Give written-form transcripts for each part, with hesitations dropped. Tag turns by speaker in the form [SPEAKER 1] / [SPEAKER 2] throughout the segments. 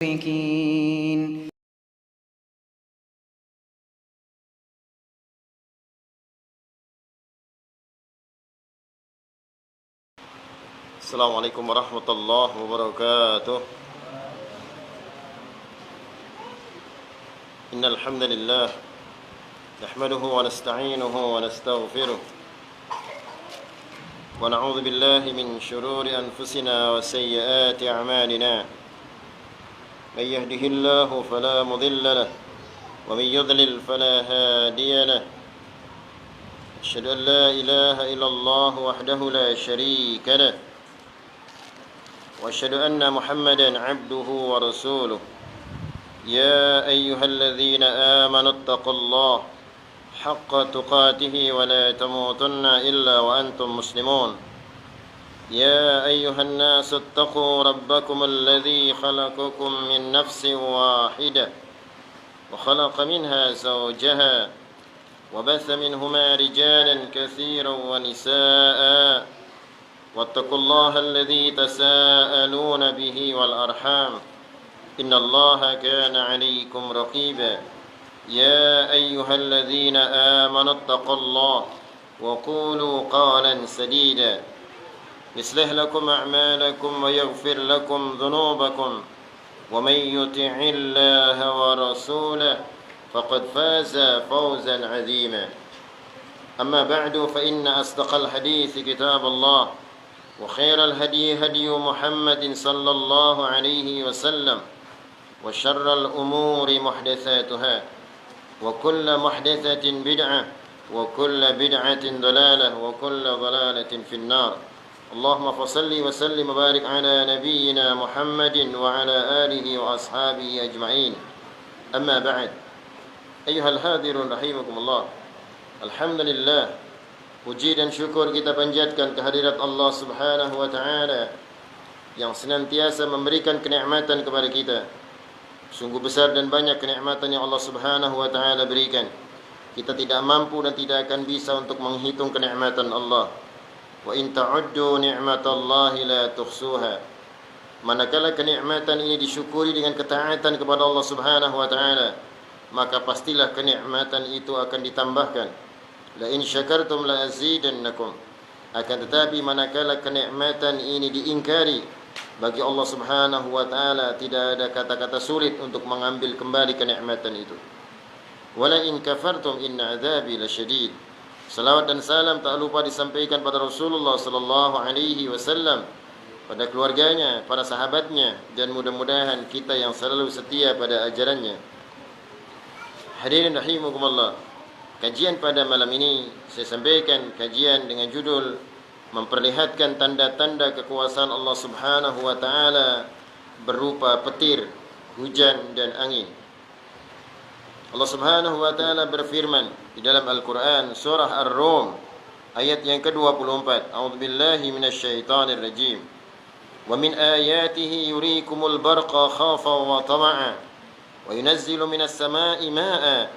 [SPEAKER 1] المشركين.
[SPEAKER 2] السلام عليكم ورحمة الله وبركاته. إن الحمد لله نحمده ونستعينه ونستغفره ونعوذ بالله من شرور أنفسنا وسيئات أعمالنا. من يهده الله فلا مضل له ومن يضلل فلا هادي له. أشهد أن لا إله إلا الله وحده لا شريك له وأشهد أن محمدًا عبده ورسوله. يا أيها الذين آمنوا اتقوا الله حق تقاته ولا تموتن إلا وأنتم مسلمون. يا أيها الناس اتقوا ربكم الذي خلقكم من نفس واحدة وخلق منها زوجها وبث منهما رجالا كثيرا ونساء واتقوا الله الذي تساءلون به والأرحام إن الله كان عليكم رقيبا. يا أيها الذين آمنوا اتقوا الله وقولوا قولا سديدا يصلح لكم أعمالكم ويغفر لكم ذنوبكم ومن يطع الله ورسوله فقد فاز فوزا عظيما. أما بعد فإن أصدق الحديث كتاب الله وخير الهدي هدي محمد صلى الله عليه وسلم وشر الأمور محدثاتها وكل محدثة بدعة وكل بدعة ضلالة وكل ضلالة في النار. اللهم فصل وسلم وبارك على نبينا محمد وعلى آله وأصحابه أجمعين. أما بعد أيها الحاضرون رحمكم الله. Alhamdulillah, puji dan syukur kita panjatkan kehadirat Allah Subhanahu wa taala yang senantiasa memberikan kenikmatan kepada kita. Sungguh besar dan banyak kenikmatan yang Allah Subhanahu wa taala berikan. Kita tidak mampu dan tidak akan bisa untuk menghitung kenikmatan Allah. Wa in ta'uddu ni'matallahi la tuhsuha. Manakala kenikmatan ini disyukuri dengan ketaatan kepada Allah Subhanahu wa taala, maka pastilah kenikmatan itu akan ditambahkan. La in syakartum la azidannakum. Akan tetapi manakala kenikmatan ini diingkari, bagi Allah Subhanahu wa taala tidak ada kata-kata sulit untuk mengambil kembali kenikmatan itu. Wala in kafartum inna adzabi lasyadid. Salawat dan salam tak lupa disampaikan pada Rasulullah sallallahu alaihi wasallam, pada keluarganya, para sahabatnya, dan mudah-mudahan kita yang selalu setia pada ajarannya. Hadirin rahimakumullah. Kajian pada malam ini saya sampaikan kajian dengan judul memperlihatkan tanda-tanda kekuasaan Allah Subhanahu wa taala berupa petir, hujan dan angin. Allah Subhanahu wa taala berfirman di dalam Al-Qur'an surah Ar-Rum ayat yang ke-24. A'udzubillahi minasyaitonir rajim. Wa min ayatihi yuriikumul barqa khawfan wa tama'a wa yunazzilu minas samaa'i maa'a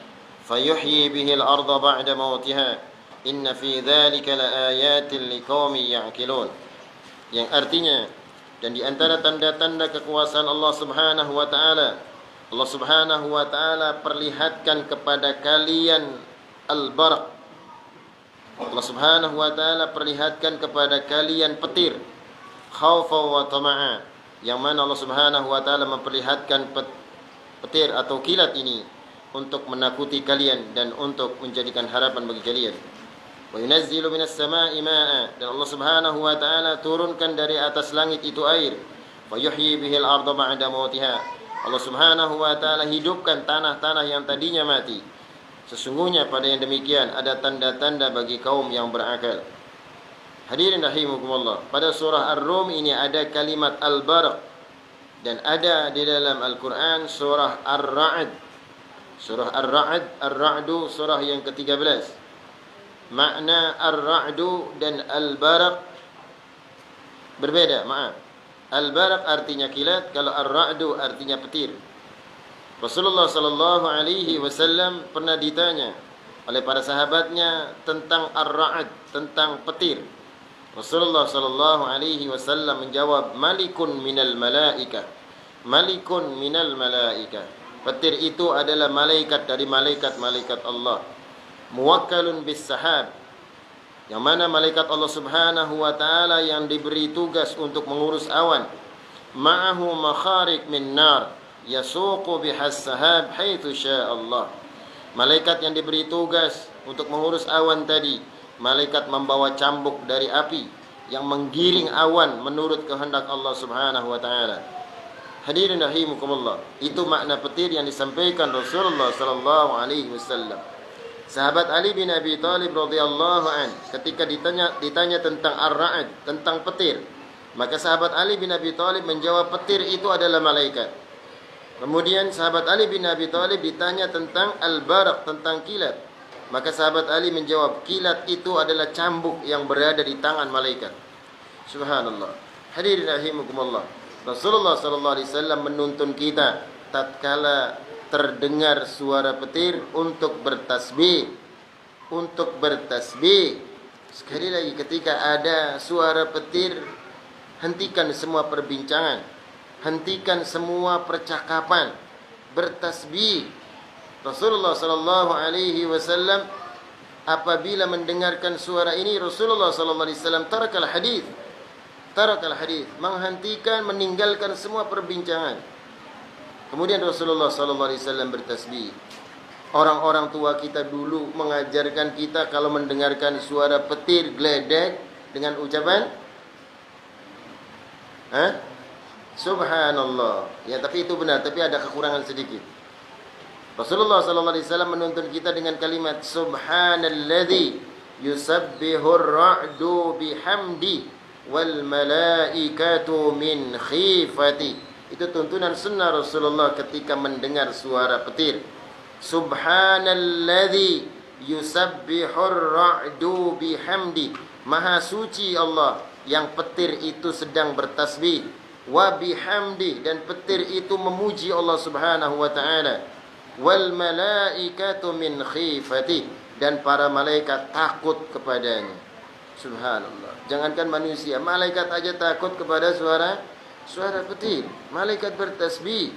[SPEAKER 2] fayuhyi bihil arda ba'da mautiha inna fi dzalika laayatin liqaumin ya'qilun. Yang artinya, dan di antara tanda-tanda kekuasaan Allah Subhanahu wa taala, Allah Subhanahu wa taala perlihatkan kepada kalian al-barq. Allah Subhanahu wa taala perlihatkan kepada kalian petir, khaufa wa tama'a, yang mana Allah Subhanahu wa taala memperlihatkan petir atau kilat ini untuk menakuti kalian dan untuk menjadikan harapan bagi kalian. Wa yunazzilu minas samaa'i maa'a, dan Allah Subhanahu wa taala turunkan dari atas langit itu air. Fa yuhyi bihil arda ba'da mautiha. Allah Subhanahu wa taala hidupkan tanah-tanah yang tadinya mati. Sesungguhnya pada yang demikian ada tanda-tanda bagi kaum yang berakal. Hadirin rahimakumullah. Pada surah Ar-Rum ini ada kalimat al-barq, dan ada di dalam Al-Qur'an surah Ar-Ra'd. Surah Ar-Ra'd, Ar-Ra'du surah yang ke-13. Makna Ar-Ra'du dan Al-Baraq berbeda, maaf. Al-Baraq artinya kilat, kalau Ar-Ra'du artinya petir. Rasulullah sallallahu alaihi wasallam pernah ditanya oleh para sahabatnya tentang Ar-Ra'd, tentang petir. Rasulullah sallallahu alaihi wasallam menjawab, "Malikun minal malaikah malikun minal malaika. Petir itu adalah malaikat dari malaikat-malaikat Allah. Muwakkalun bis sahab, yang mana malaikat Allah Subhanahu wa taala yang diberi tugas untuk mengurus awan. Ma'ahu makharik min nar yasuqu bihas sahab haitsu syaa Allah. Malaikat yang diberi tugas untuk mengurus awan tadi, malaikat membawa cambuk dari api yang menggiring awan menurut kehendak Allah Subhanahu wa taala. Hadirin rahimakumullah, itu makna petir yang disampaikan Rasulullah sallallahu alaihi wasallam. Sahabat Ali bin Abi Thalib radhiyallahu an ketika ditanya tentang ar-ra'd, tentang petir, maka sahabat Ali bin Abi Thalib menjawab petir itu adalah malaikat. Kemudian sahabat Ali bin Abi Thalib ditanya tentang al-baraq, tentang kilat, maka sahabat Ali menjawab kilat itu adalah cambuk yang berada di tangan malaikat. Subhanallah. Hadirin rahimakumullah, Rasulullah sallallahu alaihi wasallam menuntun kita tatkala terdengar suara petir untuk bertasbih. Untuk bertasbih. Sekali lagi, ketika ada suara petir, hentikan semua perbincangan, hentikan semua percakapan, bertasbih. Rasulullah sallallahu alaihi wasallam apabila mendengarkan suara ini, Rasulullah sallallahu alaihi wasallam tarakal hadis, menghentikan, meninggalkan semua perbincangan. Kemudian Rasulullah sallallahu alaihi wasallam bertasbih. Orang-orang tua kita dulu mengajarkan kita kalau mendengarkan suara petir geledek dengan ucapan Subhanallah. Ya, tapi itu benar, tapi ada kekurangan sedikit. Rasulullah sallallahu alaihi wasallam menuntun kita dengan kalimat Subhanalladzi yusabbihur ra'du bihamdi wal malaikatu min khifati. Itu tuntunan sunnah Rasulullah ketika mendengar suara petir. Subhanalladzi yusabbihur ra'du bihamdi. Maha suci Allah yang petir itu sedang bertasbih. Wa bihamdi, dan petir itu memuji Allah Subhanahu wa taala. Wal malaikatu min khifati, dan para malaikat takut kepadanya. Subhanallah. Jangankan manusia, malaikat aja takut kepada suara petir. Malaikat bertasbih.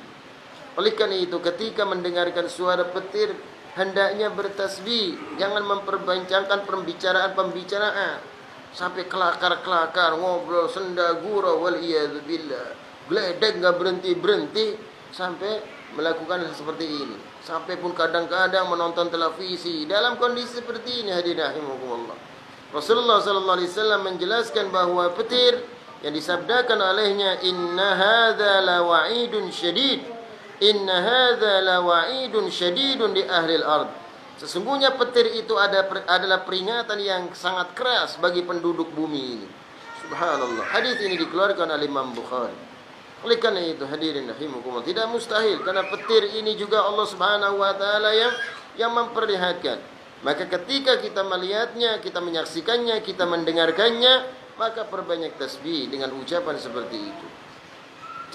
[SPEAKER 2] Oleh karena itu, ketika mendengarkan suara petir, hendaknya bertasbih. Jangan memperbincangkan pembicaraan sampai kelakar-kelakar, ngobrol senda gurau, wal iyadzubillah. Geledek enggak berhenti-berhenti sampai melakukan hal seperti ini. Sampai pun kadang-kadang menonton televisi dalam kondisi seperti ini. Hadirin rahimakumullah, Rasulullah sallallahu alaihi wasallam menjelaskan bahwa petir yang disabdakan olehnya, inna hadza la wa'idun syadid, inna hadza la wa'idun syadidun di ahli al-ard. Sesungguhnya petir itu adalah peringatan yang sangat keras bagi penduduk bumi ini. Subhanallah. Hadis ini dikeluarkan oleh Imam Bukhari. Oleh karena itu, hadirin rahimakumullah, tidak mustahil, karena petir ini juga Allah Subhanahu wa taala yang memperlihatkan. Maka ketika kita melihatnya, kita menyaksikannya, kita mendengarkannya, maka perbanyak tasbih dengan ucapan seperti itu.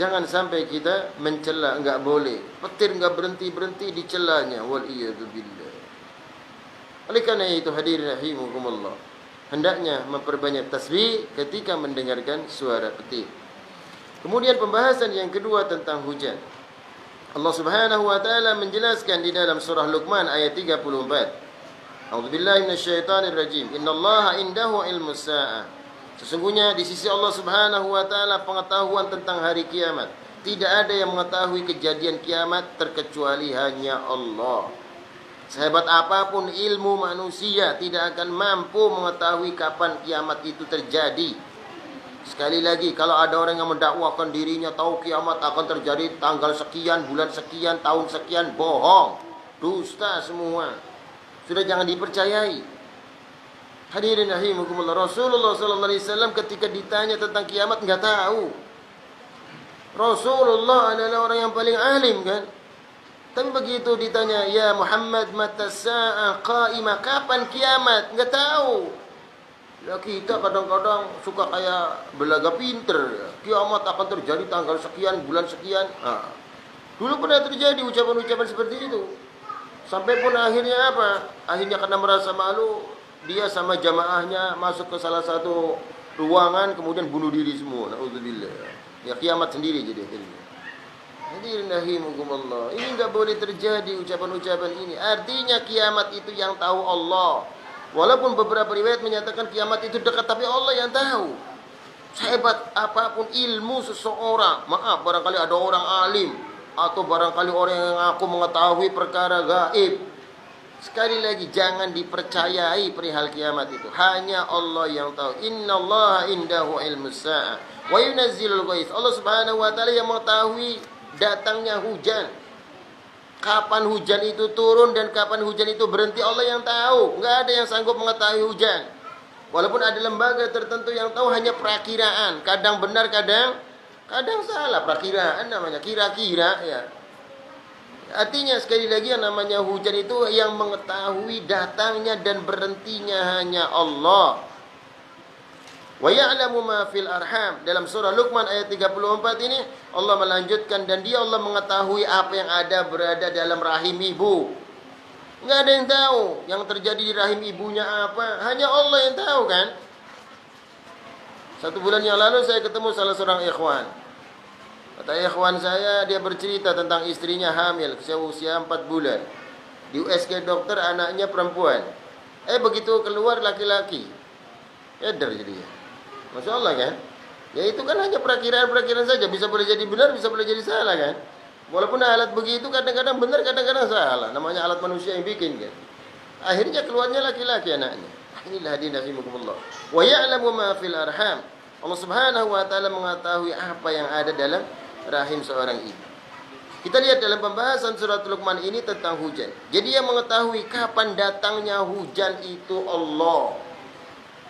[SPEAKER 2] Jangan sampai kita mencela, enggak boleh. Petir enggak berhenti-berhenti dicelanya, wal iyadzubillah. Oleh karena itu, hadirin rahimakumullah, hendaknya memperbanyak tasbih ketika mendengarkan suara petir. Kemudian pembahasan yang kedua tentang hujan. Allah Subhanahu wa taala menjelaskan di dalam surah Luqman ayat 34. A'udzubillahi minasyaitonir rajim. Innallaha indahu ilmus saa'ah. Sesungguhnya di sisi Allah Subhanahu wa taala pengetahuan tentang hari kiamat. Tidak ada yang mengetahui kejadian kiamat terkecuali hanya Allah. Sehebat apapun ilmu manusia tidak akan mampu mengetahui kapan kiamat itu terjadi. Sekali lagi, kalau ada orang yang mendakwakan dirinya tahu kiamat akan terjadi tanggal sekian, bulan sekian, tahun sekian, bohong, dusta semua. Sudah jangan dipercayai. Hadirin rahimakumullah, Rasulullah sallallahu alaihi wasallam ketika ditanya tentang kiamat enggak tahu. Rasulullah adalah orang yang paling alim kan? Tapi begitu ditanya, ya Muhammad, mata sa'ah qa'imah, kapan kiamat? Enggak tahu. Ya, kita kadang-kadang suka kayak belaga pinter. Kiamat akan terjadi tanggal sekian, bulan sekian. Dulu pernah terjadi ucapan-ucapan seperti itu. Sampai pun akhirnya apa? Akhirnya karena merasa malu, dia sama jamaahnya masuk ke salah satu ruangan, kemudian bunuh diri semua. Na'udzubillah. Ya, kiamat sendiri jadi akhirnya. Hadirin rahimakumullah. Ini enggak boleh terjadi ucapan-ucapan ini. Artinya kiamat itu yang tahu Allah. Walaupun beberapa riwayat menyatakan kiamat itu dekat, tapi Allah yang tahu. Sehebat apapun ilmu seseorang, maaf, barangkali ada orang alim atau barangkali orang yang aku mengetahui perkara gaib. Sekali lagi, jangan dipercayai perihal kiamat itu. Hanya Allah yang tahu. Innallaha indahu ilmus sa'ah wa yunazzilul ghais. Allah Subhanahu wa taala yang mengetahui datangnya hujan. Kapan hujan itu turun dan kapan hujan itu berhenti, Allah yang tahu. Enggak ada yang sanggup mengetahui hujan. Walaupun ada lembaga tertentu yang tahu, hanya perakiraan. Kadang benar, kadang salah. Perakiraan namanya, kira-kira ya. Artinya sekali lagi yang namanya hujan itu yang mengetahui datangnya dan berhentinya hanya Allah. Wa ya'lamu ma fil arham. Dalam surah Luqman ayat 34 ini Allah melanjutkan, dan dia Allah mengetahui apa yang ada berada dalam rahim ibu. Nggak ada yang tahu yang terjadi di rahim ibunya apa. Hanya Allah yang tahu kan. 1 bulan yang lalu saya ketemu salah seorang ikhwan. Kata ikhwan saya, dia bercerita tentang istrinya hamil usia 4 bulan. Di USG dokter, anaknya perempuan. Begitu keluar laki-laki. Eder jadinya. Masya Allah kan. Ya itu kan hanya perakiraan-perakiraan saja. Bisa boleh jadi benar, bisa boleh jadi salah kan. Walaupun alat begitu kadang-kadang benar, kadang-kadang salah. Namanya alat manusia yang bikin kan. Akhirnya keluarnya laki-laki anaknya. Inilah hadirin rahimakumullah. Wa ya'lamu ma fil arham. Allah Subhanahu wa taala mengetahui apa yang ada dalam rahim seorang ibu. Kita lihat dalam pembahasan surat Luqman ini tentang hujan. Jadi yang mengetahui kapan datangnya hujan itu Allah.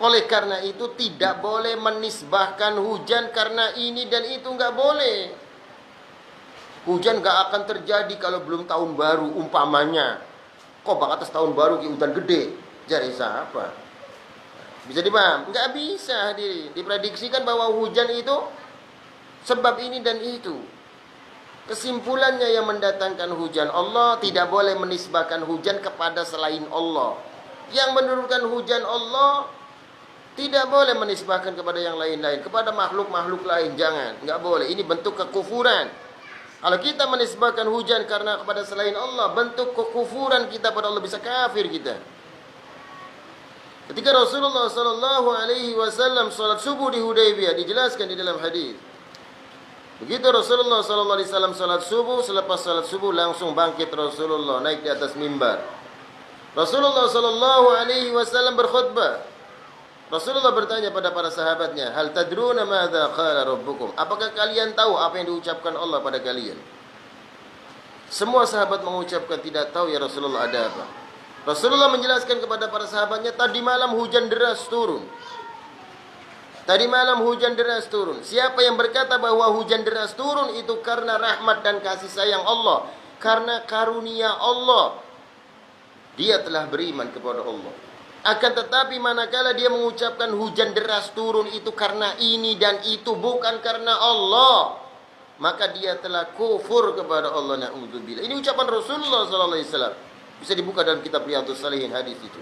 [SPEAKER 2] Oleh karena itu tidak boleh menisbahkan hujan karena ini dan itu, nggak boleh. Hujan gak akan terjadi kalau belum tahun baru umpamanya. Kok bak atas tahun baru ki hujan gede? Jari siapa? Bisa dipaham? Gak bisa diprediksikan bahwa hujan itu sebab ini dan itu. Kesimpulannya yang mendatangkan hujan Allah, tidak boleh menisbahkan hujan kepada selain Allah. Yang menurunkan hujan Allah tidak boleh menisbahkan kepada yang lain-lain, kepada makhluk-makhluk lain, jangan. Gak boleh, ini bentuk kekufuran. Kalau kita menisbahkan hujan karena kepada selain Allah, bentuk kekufuran kita pada Allah, bisa kafir kita. Ketika Rasulullah sallallahu alaihi wasallam salat subuh di Hudaybiyah, dijelaskan di dalam hadis. Begitu Rasulullah sallallahu alaihi wasallam salat subuh, selepas salat subuh langsung bangkit Rasulullah naik di atas mimbar. Rasulullah sallallahu alaihi wasallam berkhutbah. Rasulullah bertanya pada para sahabatnya, hal tadruna madza qala rabbukum? Apakah kalian tahu apa yang diucapkan Allah pada kalian? Semua sahabat mengucapkan tidak tahu ya Rasulullah, ada apa? Rasulullah menjelaskan kepada para sahabatnya, tadi malam hujan deras turun. Tadi malam hujan deras turun. Siapa yang berkata bahwa hujan deras turun itu karena rahmat dan kasih sayang Allah, karena karunia Allah, dia telah beriman kepada Allah. Akan tetapi manakala dia mengucapkan hujan deras turun itu karena ini dan itu, bukan karena Allah, maka dia telah kufur kepada Allah. Na'udzubillah. Ini ucapan Rasulullah SAW. Bisa dibuka dalam kitab Riyadhus Shalihin hadis itu.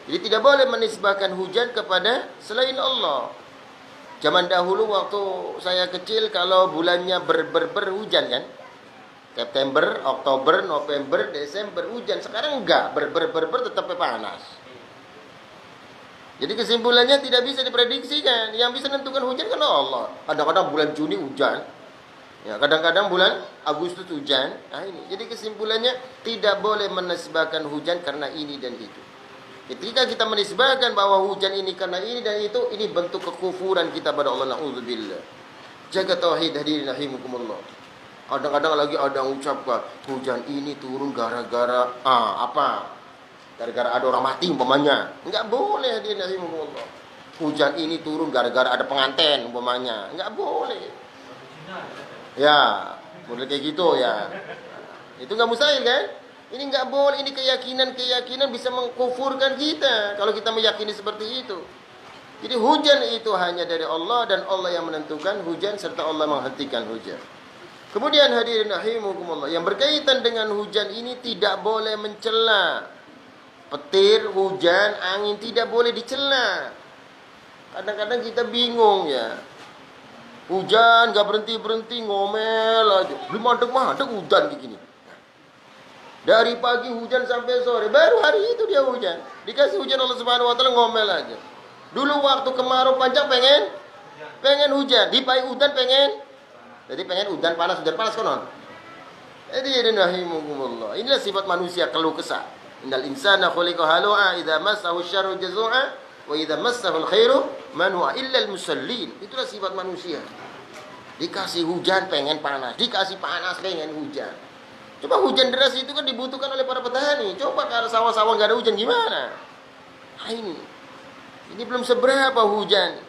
[SPEAKER 2] Jadi tidak boleh menisbahkan hujan kepada selain Allah. Zaman dahulu waktu saya kecil, kalau bulannya berhujan kan, September, Oktober, November, Desember hujan. Sekarang enggak, tetap panas. Jadi kesimpulannya tidak bisa diprediksikan. Yang bisa menentukan hujan kan Allah. Kadang-kadang bulan Juni hujan, ya, kadang-kadang bulan Agustus hujan. Nah ini. Jadi kesimpulannya tidak boleh menisbahkan hujan karena ini dan itu. Ketika kita menisbahkan bahwa hujan ini karena ini dan itu, ini bentuk kekufuran kita pada Allah. Na'udzubillah. Jaga tauhid hadirin rahimakumullah. Kadang-kadang lagi ada yang ucapkan hujan ini turun gara-gara apa? Gara-gara ada orang mati umpamanya. Enggak boleh hadirin rahimakumullah. Hujan ini turun gara-gara ada pengantin umpamanya. Enggak boleh. Ya, boleh kayak gitu ya. Itu enggak mustahil kan? Ini enggak boleh. Ini keyakinan bisa mengkufurkan kita kalau kita meyakini seperti itu. Jadi hujan itu hanya dari Allah, dan Allah yang menentukan hujan serta Allah menghentikan hujan. Kemudian hadirin rahimakumullah, yang berkaitan dengan hujan ini tidak boleh mencela. Petir, hujan, angin tidak boleh dicela. Kadang-kadang kita bingung ya. Hujan gak berhenti-berhenti, ngomel aja. Belum madeg-madeg hujan kayak gini. Dari pagi hujan sampai sore, baru hari itu dia hujan. Dikasih hujan Allah Subhanahu wa taala, ngomel aja. Dulu waktu kemarau panjang pengen hujan, di pagi hujan pengen. Jadi pengen hujan panas konon. Jadi rahimakumullah. Inilah sifat manusia, keluh kesah. Innal insana khuliqa halu'a idza massahu syarru jazua wa idza massahu alkhairu manua illa almusallin. Itulah sifat manusia. Dikasih hujan pengen panas, dikasih panas pengen hujan. Coba hujan deras itu kan dibutuhkan oleh para petani. Coba kalau sawah-sawah nggak ada hujan gimana? Nah ini belum seberapa hujan.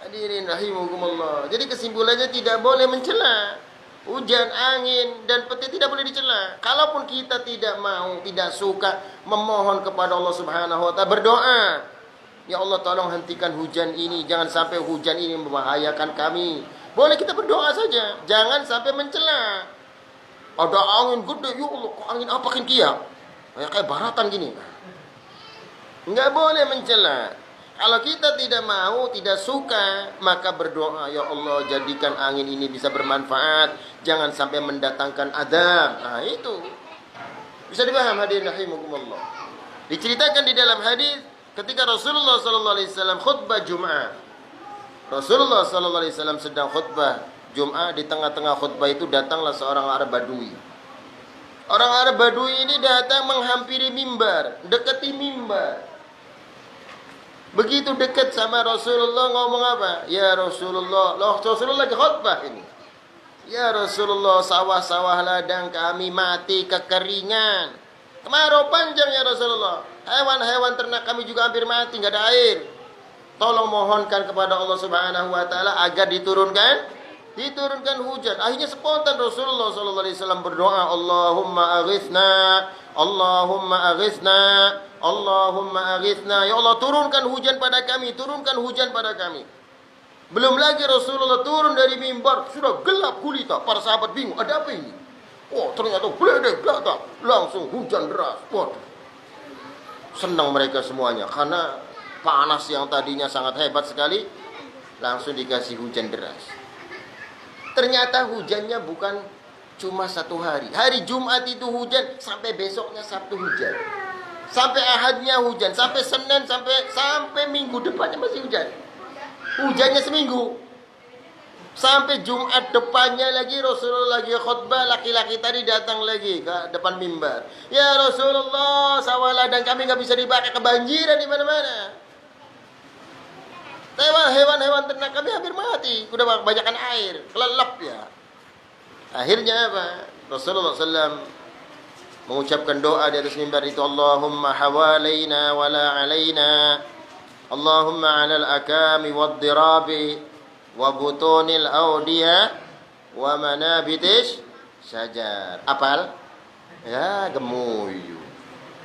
[SPEAKER 2] Hadirin rahimakumullah. Jadi kesimpulannya tidak boleh mencela. Hujan, angin, dan petir tidak boleh dicela. Kalaupun kita tidak mau, tidak suka, memohon kepada Allah Subhanahu wa taala, berdoa. Ya Allah, tolong hentikan hujan ini. Jangan sampai hujan ini membahayakan kami. Boleh kita berdoa saja. Jangan sampai mencela. Ada angin gede, ya Allah, kok angin apa kan kia? Kayak baratan gini. Enggak boleh mencela. Kalau kita tidak mau, tidak suka, maka berdoa, ya Allah, jadikan angin ini bisa bermanfaat, jangan sampai mendatangkan azab. Nah, itu bisa dipaham, hadirin rahimakumullah. Diceritakan di dalam hadis ketika Rasulullah sallallahu alaihi wasallam khutbah Jumat. Rasulullah sallallahu alaihi wasallam sedang khutbah Jumat, di tengah-tengah khutbah itu datanglah seorang Arab Badui. Orang Arab Badui ini datang menghampiri mimbar, dekati mimbar. Begitu dekat sama Rasulullah, ngomong apa? Ya Rasulullah, Rasulullah lagi khutbah ini. Ya Rasulullah, sawah-sawah ladang kami mati kekeringan. Kemarau panjang ya Rasulullah. Hewan-hewan ternak kami juga hampir mati, nggak ada air. Tolong mohonkan kepada Allah Subhanahu wa taala agar diturunkan hujan. Akhirnya spontan Rasulullah sallallahu alaihi wasallam berdoa, Allahumma aghithna, Allahumma aghithna, Allahumma aghithna. Ya Allah, turunkan hujan pada kami, turunkan hujan pada kami. Belum lagi Rasulullah turun dari mimbar, sudah gelap gulita. Para sahabat bingung, ada apa ini? Oh, ternyata beledek datang, langsung hujan deras. Waduh. Senang mereka semuanya karena panas yang tadinya sangat hebat sekali langsung dikasih hujan deras. Ternyata hujannya bukan cuma satu hari. Hari Jumat itu hujan, sampai besoknya Sabtu hujan. Sampai Ahadnya hujan, sampai Senin, sampai Minggu depannya masih hujan. Hujannya seminggu. Sampai Jumat depannya lagi Rasulullah lagi khutbah, laki-laki tadi datang lagi ke depan mimbar. Ya Rasulullah, sawah ladang kami nggak bisa dipakai, kebanjiran di mana-mana. Hewan-hewan ternak kami hampir mati, udah kebanyakan air, kelelep ya. Akhirnya apa? Rasulullah SAW mengucapkan doa di atas mimbar itu, Allahumma hawalaina wala alaina, Allahumma alal akami wad dirabi wa butunil awdiya wa manabitish syajar. Apal? Ya, gemuyu.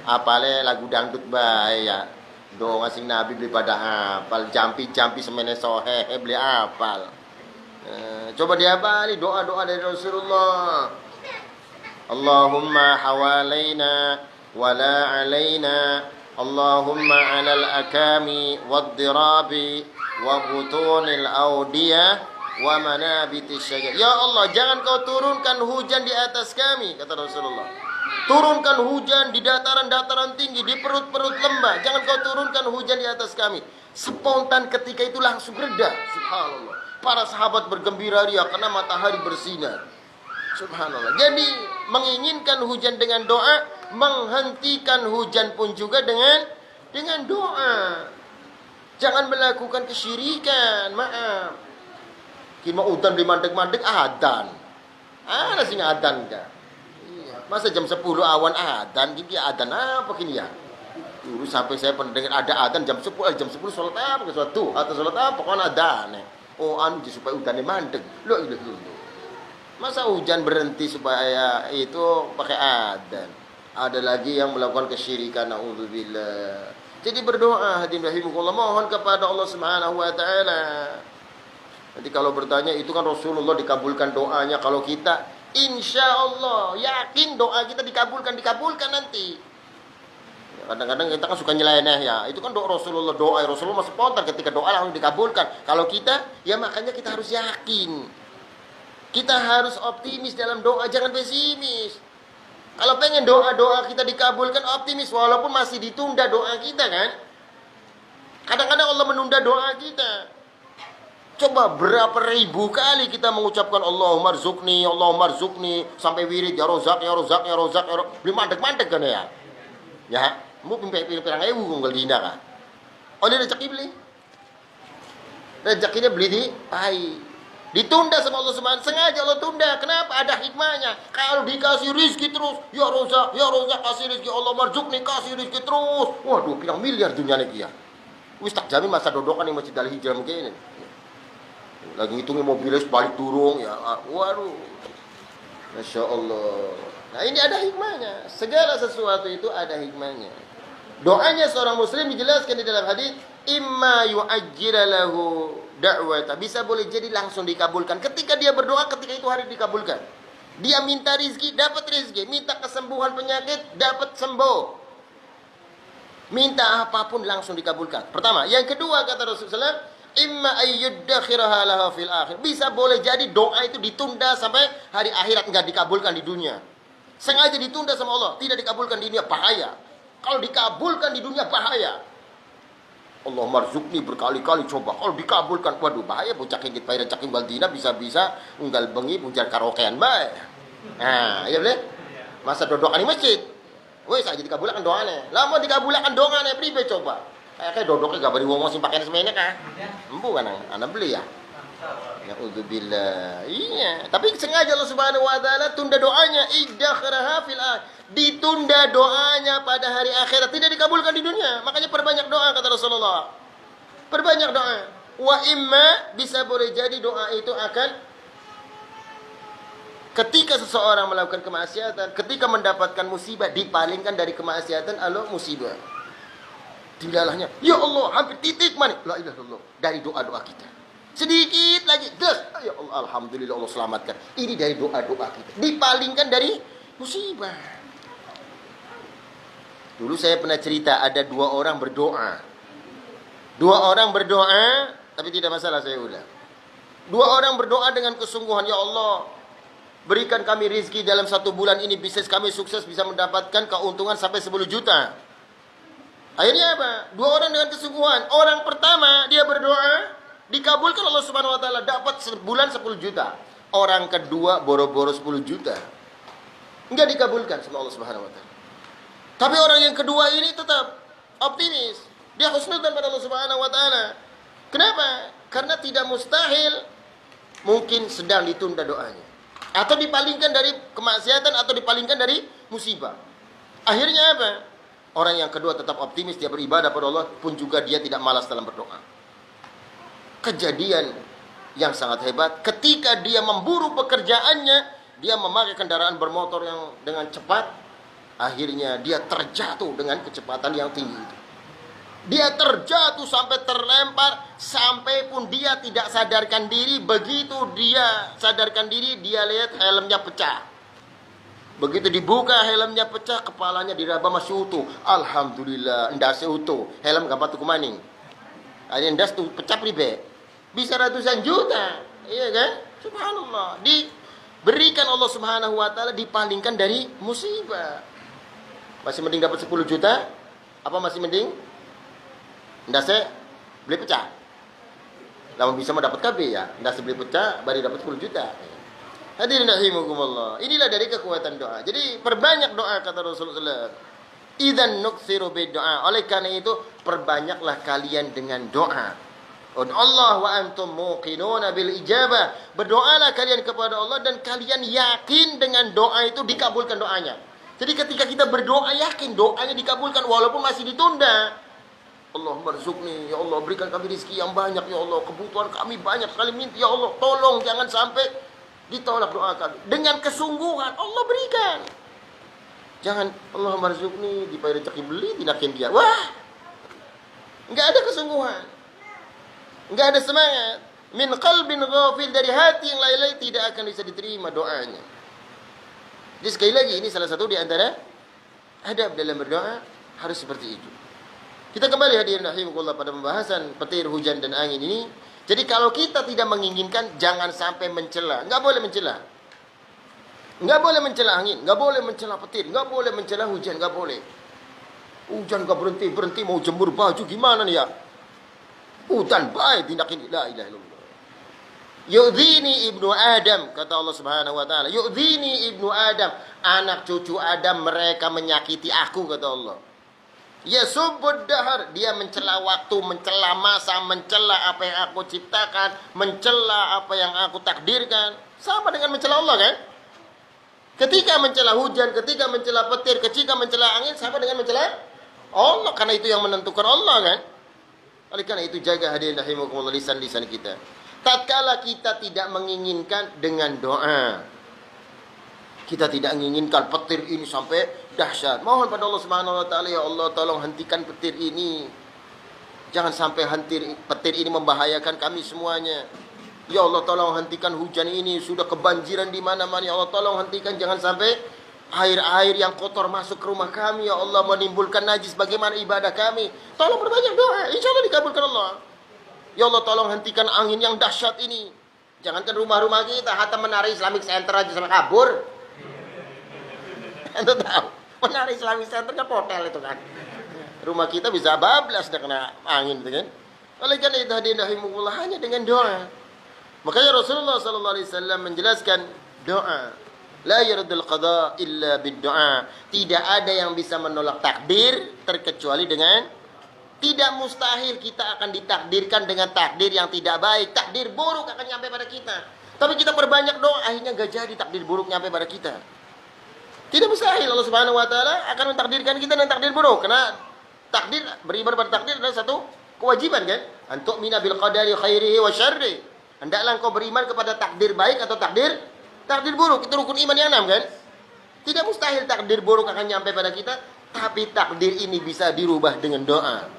[SPEAKER 2] Apalnya lagu dangdut bae ya. Doa ngasih Nabi beli pada apal, jampi-jampi semene sohe beli apal. Coba dihafali doa-doa dari Rasulullah. Allahumma hawalaina wala alaina, Allahumma alal akami wad dirabi wa butunil awdiyah wa manabitis syajar. Ya Allah, jangan kau turunkan hujan di atas kami, kata Rasulullah. Turunkan hujan di dataran-dataran tinggi, di perut-perut lembah. Jangan kau turunkan hujan di atas kami. Spontan ketika itu langsung reda. Subhanallah. Para sahabat bergembira ria karena matahari bersinar. Subhanallah. Jadi menginginkan hujan dengan doa, menghentikan hujan pun juga dengan doa. Jangan melakukan kesyirikan. Maaf. Kima udan di mandek-mandek adan. Ada sih adan enggak? Masa jam 10 awan adzan, gini adzan apa gini ya? Dulu sampai saya pernah dengar ada adzan jam 10 sholat apa? Sholat tuh atau sholat apa? Kok adzan? Oh, supaya udannya mandek. Loh. Masa hujan berhenti supaya itu pakai adzan? Ada lagi yang melakukan kesyirikan, naudzubillah. Jadi berdoa, hadirin rahimakumullah, mohon kepada Allah Subhanahu wa taala. Nanti kalau bertanya itu kan Rasulullah dikabulkan doanya, kalau kita insya Allah yakin doa kita dikabulkan nanti. Ya, Kadang-kadang kita kan suka nyeleneh ya. Itu kan doa Rasulullah, Rasulullah spontan ketika doa langsung dikabulkan. Kalau kita, ya makanya kita harus yakin. Kita harus optimis dalam doa, jangan pesimis. Kalau pengen doa-doa kita dikabulkan, optimis walaupun masih ditunda doa kita kan. Kadang-kadang Allah menunda doa kita. Coba berapa ribu kali kita mengucapkan Allahumma rzuqni, Allahumma rzuqni sampai wirid ya rozak, ya rozak, ya rozak, ya rozak. Beli mandek-mandek kan ya. Ya, mau pirang ewu nggal dina kah. Oh dia rezeki beli. Rezekinya beli di pai. Ditunda sama Allah Subhanahu sengaja Allah tunda. Kenapa? Ada hikmahnya. Kalau dikasih rezeki terus, ya rozak, kasih rezeki Allahumma rzuqni, kasih rezeki terus. Waduh, pirang miliar dunia lagi ya. Wis tak jamin masa dodokan di Masjid Al-Hijrah mungkin. Lagi ngitungin mobilnya balik turun ya. Waduh. Masya Allah. Nah ini ada hikmahnya. Segala sesuatu itu ada hikmahnya. Doanya seorang muslim dijelaskan di dalam hadis, imma yu'ajjira lahu da'wata. Bisa boleh jadi langsung dikabulkan. Ketika dia berdoa, ketika itu hari dikabulkan. Dia minta rizki, dapat rizki. Minta kesembuhan penyakit, dapat sembuh. Minta apapun langsung dikabulkan. Pertama. Yang kedua kata Rasulullah, imma ayyuddakhiraha laha fil akhir. Bisa boleh jadi doa itu ditunda sampai hari akhirat, enggak dikabulkan di dunia. Sengaja ditunda sama Allah, tidak dikabulkan di dunia, bahaya. Kalau dikabulkan di dunia bahaya. Allah marzuqni berkali-kali coba. Kalau dikabulkan, waduh bahaya. Bocah kengit payah caking baldina bisa-bisa unggal bengi punjar karaokean bae. Nah, iya boleh. Masa dodokan di masjid. Wes aja dikabulkan doanya. Lama dikabulkan doanya pribe coba. Kayak dodoknya gak beri ngomong sing pakaian semuanya kah? Empu kan anak beli ya. Na'udzubillah. Iya, tapi sengaja Allah Subhanahu wa taala tunda doanya, iddakharaha fil akhir. Ditunda doanya pada hari akhirat, tidak dikabulkan di dunia. Makanya perbanyak doa kata Rasulullah. Perbanyak doa. Wa imma bisa boleh jadi doa itu akan ketika seseorang melakukan kemaksiatan, ketika mendapatkan musibah, dipalingkan dari kemaksiatan Allah musibah. Dilalahnya, ya Allah, hampir titik mana? La ilaha illallah. Dari doa-doa kita. Sedikit lagi, das. Ya Allah, alhamdulillah Allah selamatkan. Ini dari doa-doa kita. Dipalingkan dari musibah. Dulu saya pernah cerita, ada 2 orang berdoa. 2 orang berdoa, tapi tidak masalah saya ulang. 2 orang berdoa dengan kesungguhan, ya Allah, berikan kami rezeki dalam 1 bulan ini, bisnis kami sukses, bisa mendapatkan keuntungan sampai 10 juta. Akhirnya apa? 2 orang dengan kesungguhan. Orang pertama dia berdoa, dikabulkan Allah Subhanahu wa taala, dapat sebulan 10 juta. Orang kedua boro-boro 10 juta. Enggak dikabulkan sama Allah Subhanahu wa taala. Tapi orang yang kedua ini tetap optimis. Dia husnudzan pada Allah Subhanahu wa taala. Kenapa? Karena tidak mustahil mungkin sedang ditunda doanya. Atau dipalingkan dari kemaksiatan atau dipalingkan dari musibah. Akhirnya apa? Orang yang kedua tetap optimis, dia beribadah pada Allah, pun juga dia tidak malas dalam berdoa. Kejadian yang sangat hebat, ketika dia memburu pekerjaannya, dia memakai kendaraan bermotor yang dengan cepat, akhirnya dia terjatuh dengan kecepatan yang tinggi. Dia terjatuh sampai terlempar, sampai pun dia tidak sadarkan diri. Begitu dia sadarkan diri, dia lihat helmnya pecah. Begitu dibuka helmnya pecah, kepalanya diraba masih utuh. Alhamdulillah, ndas utuh. Helm gak patuh kumaning. Ada ndas tuh pecah pribe. Bisa ratusan juta. Iya kan? Subhanallah. Diberikan Allah Subhanahu wa taala, dipalingkan dari musibah. Masih mending dapat 10 juta? Apa masih mending ndasnya beli pecah? Lama bisa mendapat KB ya. Ndasnya beli pecah, baru dapat 10 juta. Hadirin rahimakumullah. Inilah dari kekuatan doa. Jadi perbanyak doa kata Rasulullah. Idzan nuksiru bid-doa. Oleh karena itu perbanyaklah kalian dengan doa. Allah wa antum muqinuna bil ijabah. Berdoalah kalian kepada Allah dan kalian yakin dengan doa itu dikabulkan doanya. Jadi ketika kita berdoa yakin doanya dikabulkan walaupun masih ditunda. Allahumma rzuqni, ya Allah berikan kami rezeki yang banyak ya Allah. Kebutuhan kami banyak sekali minta ya Allah. Tolong jangan sampai ditolak doa kami. Dengan kesungguhan Allah berikan. Jangan Allah marzuqni dibayar rezeki beli dinakin dia. Wah. Enggak ada kesungguhan. Enggak ada semangat. Min qalbin ghafil, dari hati yang lalai tidak akan bisa diterima doanya. Jadi sekali lagi ini salah satu di antara adab dalam berdoa. Harus seperti itu. Kita kembali hadirin rahimakumullah pada pembahasan petir, hujan dan angin ini. Jadi kalau kita tidak menginginkan, jangan sampai mencela. Enggak boleh mencela. Enggak boleh mencela angin, enggak boleh mencela petir, enggak boleh mencela hujan, enggak boleh. Hujan enggak berhenti mau jemur baju gimana nih ya? Hujan baik tindak ini. La ilaha illallah. Yu'dhini ibnu Adam, kata Allah Subhanahu wa taala. Yu'dhini ibnu Adam, anak cucu Adam mereka menyakiti aku, kata Allah. Yasubbud dahar, dia mencela waktu, mencela masa, mencela apa yang aku ciptakan, mencela apa yang aku takdirkan. Sama dengan mencela Allah kan? Ketika mencela hujan, ketika mencela petir, ketika mencela angin, sama dengan mencela Allah, karena itu yang menentukan Allah kan? Oleh karena itu jaga hadirin rahimakumullah lisan-lisan kita. Tatkala kita tidak menginginkan dengan doa, kita tidak menginginkan petir ini sampai dahsyat, mohon pada Allah Subhanahu wa taala, ya Allah tolong hentikan petir ini. Jangan sampai petir ini membahayakan kami semuanya. Ya Allah tolong hentikan hujan ini, sudah kebanjiran di mana-mana. Ya Allah tolong hentikan, jangan sampai air-air yang kotor masuk ke rumah kami. Ya Allah menimbulkan najis bagaimana ibadah kami. Tolong perbanyak doa, insya Allah dikabulkan Allah. Ya Allah tolong hentikan angin yang dahsyat ini. Jangankan rumah-rumah kita, hatta Menara Islamic Center aja sampai kabur. Ente tahu, Menara Islamic Center kan hotel itu kan. Rumah kita bisa bablas dah kena angin itu kan. Oleh karena itu hadirin rahimakumullah, hanya dengan doa. Makanya Rasulullah sallallahu alaihi wasallam menjelaskan doa. La yardul qada illa bid-du'a. Tidak ada yang bisa menolak takdir terkecuali dengan. Tidak mustahil kita akan ditakdirkan dengan takdir yang tidak baik. Takdir buruk akan nyampe pada kita. Tapi kita berbanyak doa, akhirnya gak jadi takdir buruk nyampe pada kita. Tidak mustahil Allah Subhanahu wa taala akan mentakdirkan kita dengan takdir buruk. Karena takdir, beriman pada takdir adalah satu kewajiban kan? Antuk mina bil qadari khairihi wa syarri. Hendaklah engkau beriman kepada takdir baik atau takdir buruk. Itu rukun iman yang 6 kan? Tidak mustahil takdir buruk akan nyampe pada kita, tapi takdir ini bisa dirubah dengan doa.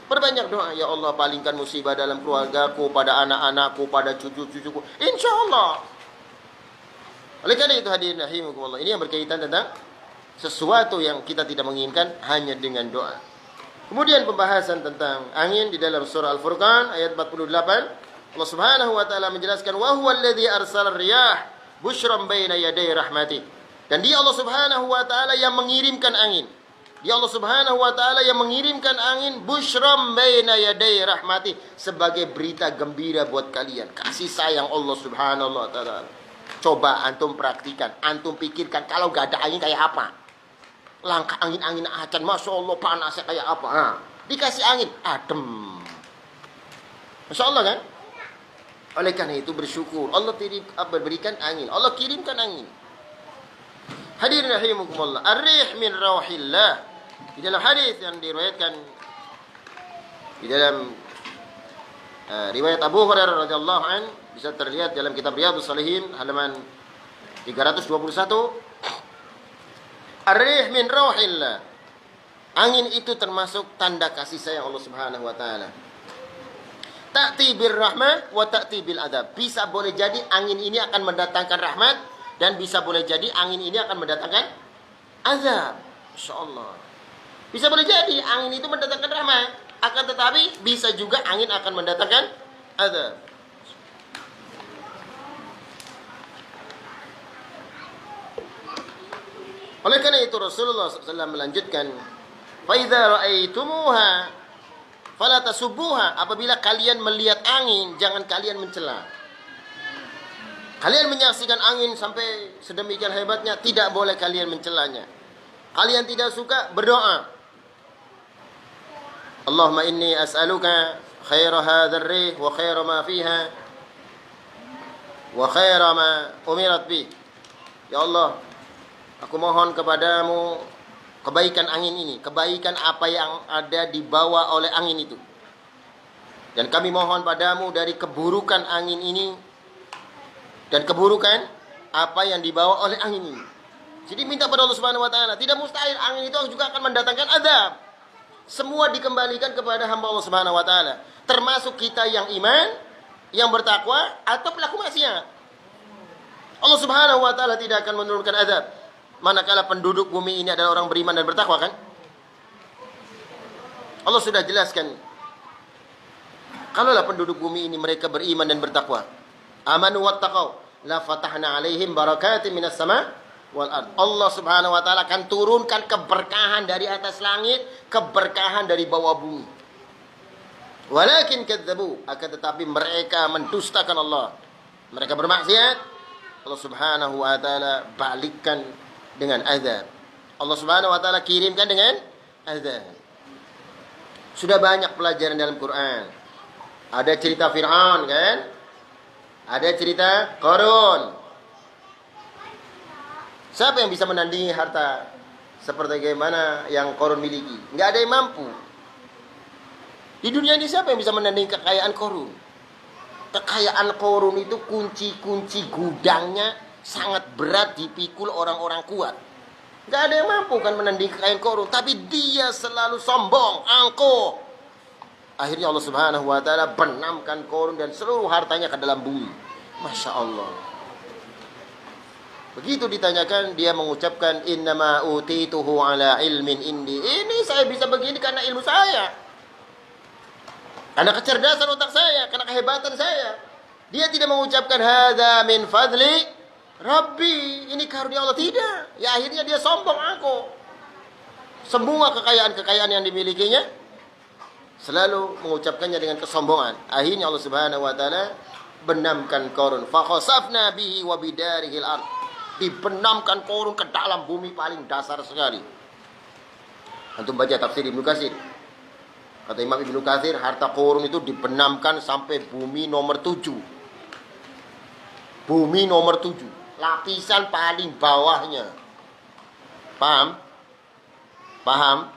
[SPEAKER 2] Perbanyak doa, ya Allah palingkan musibah dalam keluargaku, pada anak-anakku, pada cucu-cucuku. Insya Allah. Oleh karena itu hadirin rahimakumullah, ini yang berkaitan tentang sesuatu yang kita tidak menginginkan hanya dengan doa. Kemudian pembahasan tentang angin di dalam surah Al-Furqan ayat 48. Allah Subhanahu wa taala menjelaskan, wa huwal ladzi arsala riyah busyran baina yaday rahmati. Dan dia Allah Subhanahu wa taala yang mengirimkan angin. Dia Allah Subhanahu wa taala yang mengirimkan angin busyram baina yaday rahmati, sebagai berita gembira buat kalian. Kasih sayang Allah Subhanahu wa taala. Coba antum praktikan, antum pikirkan kalau gak ada angin kayak apa? Langkah angin-angin acan, Masya Allah panasnya kayak apa? Nah, dikasih angin, adem. Masya Allah kan? Oleh karena itu bersyukur, Allah berikan angin, Allah kirimkan angin. Hadirin rahimakumullah, ar-rih min rawhillah. Di dalam hadis yang diriwayatkan di dalam riwayat Abu Hurairah radhiyallahu an, bisa terlihat dalam kitab Riyadhus Shalihin halaman 321. Ar-rih min rawhillah. Angin itu termasuk tanda kasih sayang Allah Subhanahu wa taala. Ta'ti bir rahmah wa ta'ti bil adab. Bisa boleh jadi angin ini akan mendatangkan rahmat, dan bisa boleh jadi angin ini akan mendatangkan azab. Insyaallah. Bisa boleh jadi angin itu mendatangkan rahmat, akan tetapi bisa juga angin akan mendatangkan azab. Oleh karena itu Rasulullah SAW melanjutkan, fa idza ra'aitumuha fala tasubbuha. Apabila kalian melihat angin, jangan kalian mencela. Kalian menyaksikan angin sampai sedemikian hebatnya, tidak boleh kalian mencelanya. Kalian tidak suka, berdoa. Allahumma inni as'aluka khaira hadzal rih wa khaira ma fiha wa khaira ma umirat bih. Ya Allah, aku mohon kepadamu kebaikan angin ini, kebaikan apa yang ada dibawa oleh angin itu. Dan kami mohon padamu dari keburukan angin ini dan keburukan apa yang dibawa oleh angin ini. Jadi minta pada Allah Subhanahu wa taala, tidak mustahil angin itu juga akan mendatangkan azab. Semua dikembalikan kepada hamba Allah Subhanahu wa taala, termasuk kita yang iman, yang bertakwa atau pelaku maksiat. Allah Subhanahu wa taala tidak akan menurunkan azab manakala penduduk bumi ini adalah orang beriman dan bertakwa kan? Allah sudah jelaskan. Kalaulah penduduk bumi ini mereka beriman dan bertakwa, amanu wattaqau, la fatahna alaihim barakatin minas sama wal ard. Allah Subhanahu wa taala akan turunkan keberkahan dari atas langit, keberkahan dari bawah bumi. Walakin kadzabu, akan tetapi mereka mendustakan Allah. Mereka bermaksiat, Allah Subhanahu wa taala balikkan dengan azab. Allah Subhanahu wa taala kirimkan dengan azab. Sudah banyak pelajaran dalam Quran. Ada cerita Fir'aun kan? Ada cerita Qarun. Siapa yang bisa menandingi harta seperti bagaimana yang Qarun miliki? Enggak ada yang mampu. Di dunia ini siapa yang bisa menandingi kekayaan Qarun? Kekayaan Qarun itu kunci-kunci gudangnya sangat berat dipikul orang-orang kuat. Enggak ada yang mampu kan menandingi kekayaan Qarun, tapi dia selalu sombong, angkuh. Akhirnya Allah Subhanahu wa taala benamkan Qarun dan seluruh hartanya ke dalam bumi. Masya Allah. Begitu ditanyakan, dia mengucapkan innama utituhu ala ilmin indi. Ini saya bisa begini karena ilmu saya, karena kecerdasan otak saya, karena kehebatan saya. Dia tidak mengucapkan hadza min fadli Rabbi, ini karunia Allah, tidak. Ya akhirnya dia sombong aku. Semua kekayaan-kekayaan yang dimilikinya selalu mengucapkannya dengan kesombongan. Akhirnya Allah Subhanahu wa taala benamkan Qarun. Fa khasafna bihi wa bidarihil ard. Dibenamkan Qarun ke dalam bumi paling dasar sekali. Antum baca tafsir Ibnu Katsir. Kata Imam Ibnu Katsir, harta Qarun itu dibenamkan sampai bumi nomor 7. Bumi nomor 7. Lapisan paling bawahnya. Paham? Paham?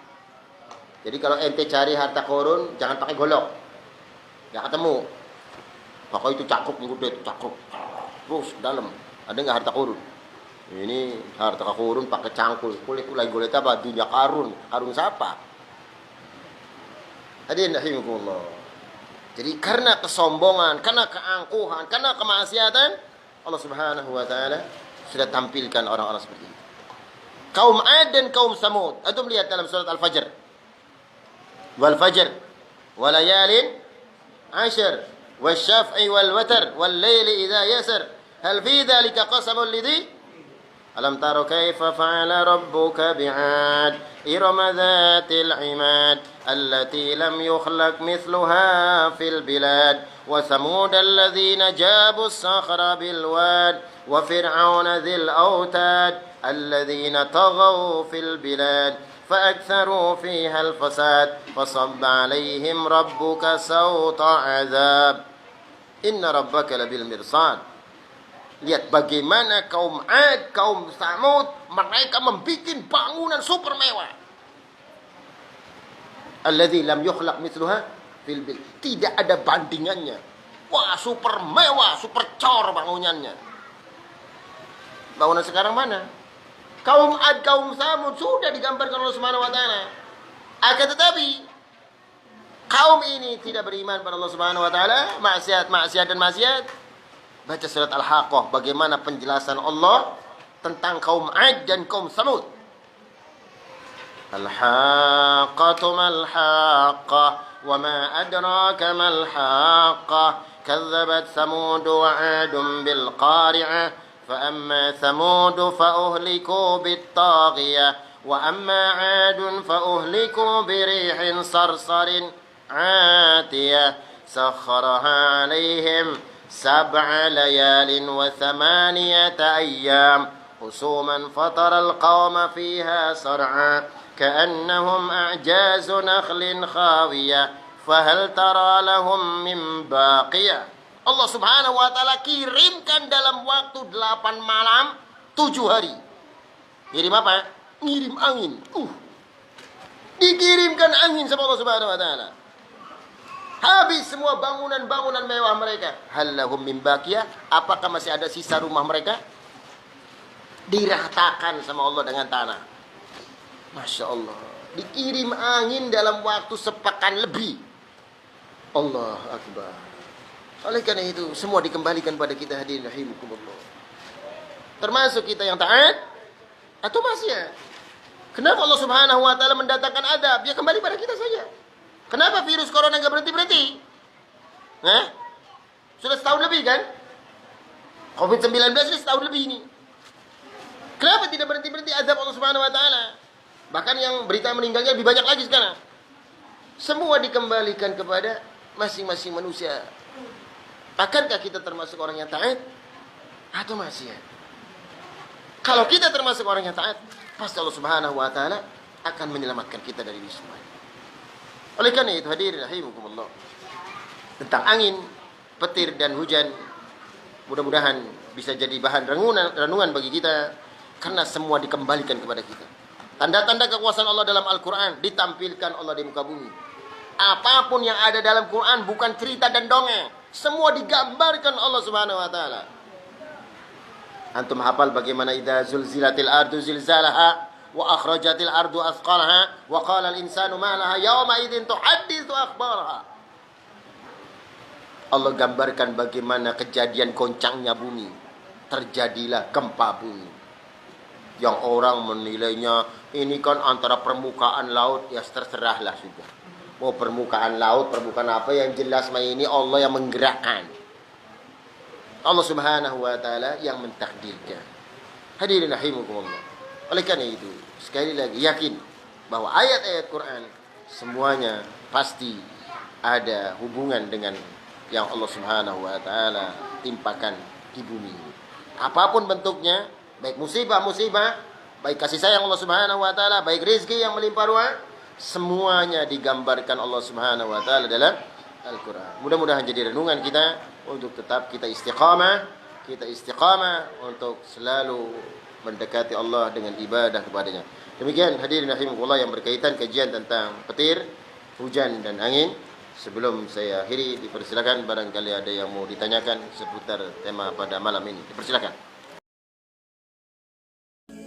[SPEAKER 2] Jadi kalau ente cari harta Qarun, jangan pakai golok. Nggak ketemu. Pakai itu cakruk, ngudut, cakruk. Terus dalam. Ada nggak harta Qarun? Ini harta Qarun pakai cangkul. Kulai golet apa? Dunia Qarun. Qarun siapa? Hadirin rahimakumullah. Jadi karena kesombongan, karena keangkuhan, karena kemaksiatan, Allah Subhanahu wa taala sudah tampilkan orang-orang seperti itu. Kaum Ad dan kaum Samud. Antum lihat dalam surat Al-Fajr. والفجر وليال عشر والشفع والوتر والليل إذا يسر هل في ذلك قسم لذي ألم تر كيف فعل ربك بعاد إرم ذات العماد التي لم يخلق مثلها في البلاد وثمود الذين جابوا الصخر بالواد وفرعون ذي الأوتاد الذين طغوا في البلاد فأكثروا فيها الفساد فصب عليهم ربك سوط عذاب إن ربك لبالمرصاد. Lihat bagaimana kaum Ad, kaum Samud, mereka membuat bangunan super mewah. Alladzi lam yukhlaq mithluha fil bil. Tidak ada bandingannya. Wah, super mewah, super cor bangunannya. Bangunan sekarang mana? Kaum Ad, kaum Samud sudah digambarkan Allah Subhanahu wa taala. Akan tetapi kaum ini tidak beriman pada Allah Subhanahu wa taala, maksiat dan maksiat. Baca surat Al-Haqqah bagaimana penjelasan Allah tentang kaum Ad dan kaum Samud. Al-Haqqatu mal-Haqqah wa ma adraka mal-Haqqah kazzabat Samud wa 'Adun bil qari'ah فأما ثمود فأهلكوا بالطاغية وأما عاد فأهلكوا بريح صرصر عاتية سخرها عليهم 7 ليال و8 أيام حسوما فترى القوم فيها صرعا كأنهم أعجاز نخل خاوية فهل ترى لهم من باقية. Allah Subhanahu wa taala kirimkan dalam waktu 8 malam 7 hari. Ngirim apa? Ngirim angin. Dikirimkan angin sama Allah Subhanahu wa taala. Habis semua bangunan-bangunan mewah mereka. Hal lahum min baqiyah? Apakah masih ada sisa rumah mereka? Diratakan sama Allah dengan tanah. Masya Allah. Dikirim angin dalam waktu sepekan lebih. Allah Akbar. Oleh karena itu semua dikembalikan pada kita, hadirin rahimakumullah. Termasuk kita yang taat atau maksiat. Kenapa Allah Subhanahu wa taala mendatangkan adab? Ya kembali pada kita saja. Kenapa virus corona nggak berhenti-berhenti? Sudah setahun lebih kan? COVID-19 ini setahun lebih ini. Kenapa tidak berhenti-berhenti azab Allah Subhanahu wa taala? Bahkan yang berita meninggalnya lebih banyak lagi sekarang. Semua dikembalikan kepada masing-masing manusia. Akankah kita termasuk orang yang taat atau maksiat? Kalau kita termasuk orang yang taat, pasti Allah Subhanahu wa taala akan menyelamatkan kita dari semua. Oleh karena itu hadirin rahimakumullah, tentang angin, petir dan hujan, mudah-mudahan bisa jadi bahan renungan bagi kita, karena semua dikembalikan kepada kita. Tanda-tanda kekuasaan Allah dalam Al-Quran ditampilkan Allah di muka bumi. Apapun yang ada dalam Quran bukan cerita dan dongeng, semua digambarkan Allah Subhanahu wa taala. Antum hafal bagaimana idza zulzilatil ardu zilzalaha wa akhrajatil ardu athqalaha wa qala al insanu ma laha yawma idzin tuhadditsu akhbaraha. Allah gambarkan bagaimana kejadian goncangnya bumi. Terjadilah gempa bumi. Yang orang menilainya ini kan antara permukaan laut, ya terserahlah sudah. Mau permukaan laut, permukaan apa, yang jelas ini Allah yang menggerakkan. Allah Subhanahu wa taala yang mentakdirkan. Hadirin rahimakumullah. Oleh karena itu, sekali lagi yakin bahwa ayat-ayat Quran semuanya pasti ada hubungan dengan yang Allah Subhanahu wa taala timpakan di bumi. Apapun bentuknya, baik musibah-musibah, baik kasih sayang Allah Subhanahu wa taala, baik rezeki yang melimpah ruah, semuanya digambarkan Allah Subhanahu wa taala dalam Al-Qur'an. Mudah-mudahan jadi renungan kita untuk tetap kita istiqamah untuk selalu mendekati Allah dengan ibadah kepadanya. Demikian hadirin rahimakumullah yang berkaitan kajian tentang petir, hujan dan angin. Sebelum saya akhiri, dipersilakan barangkali ada yang mau ditanyakan seputar tema pada malam ini. Dipersilakan.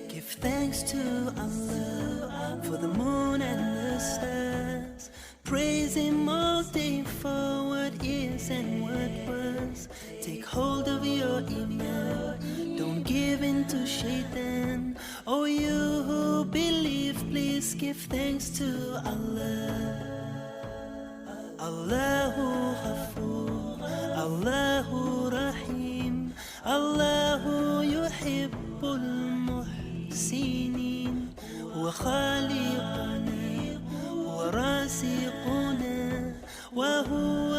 [SPEAKER 1] Give thanks to Allah for the moon and the stars. Praise Him all day for what is and what was. Take hold of your iman. Don't give in to shaitan. Oh, you who believe, please give thanks to Allah. Allahu Ghafur, Allahu Rahim, Allahu Yuhibbul Muhsinin, Huwa Khaliquna, Huwa Rasiquna, wa Huwa